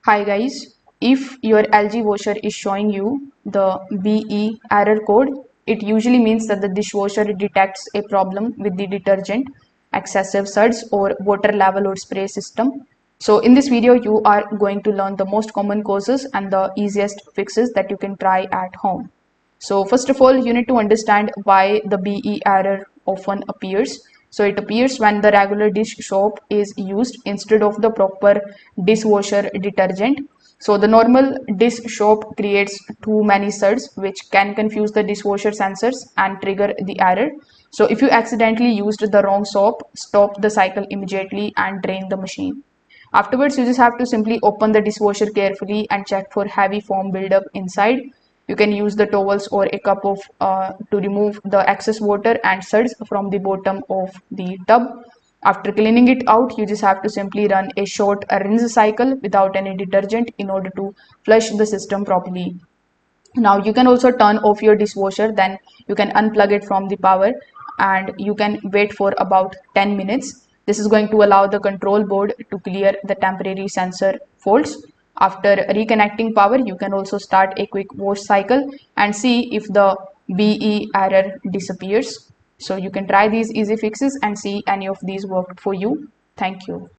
Hi guys, if your LG washer is showing you the BE error code, it usually means that the dishwasher detects a problem with the detergent, excessive suds or water level or spray system. So in this video, you are going to learn the most common causes and the easiest fixes that you can try at home. So first of all, you need to understand why the BE error often appears. So it appears when the regular dish soap is used instead of the proper dishwasher detergent. So the normal dish soap creates too many suds, which can confuse the dishwasher sensors and trigger the error. So if you accidentally used the wrong soap, stop the cycle immediately and drain the machine. Afterwards, you just have to simply open the dishwasher carefully and check for heavy foam buildup inside. You can use the towels or a cup of to remove the excess water and suds from the bottom of the tub. After cleaning it out, you just have to simply run a short rinse cycle without any detergent in order to flush the system properly. Now you can also turn off your dishwasher, then you can unplug it from the power and you can wait for about 10 minutes. This is going to allow the control board to clear the temporary sensor faults. After reconnecting power, you can also start a quick wash cycle and see if the BE error disappears. So you can try these easy fixes and see any of these worked for you. Thank you.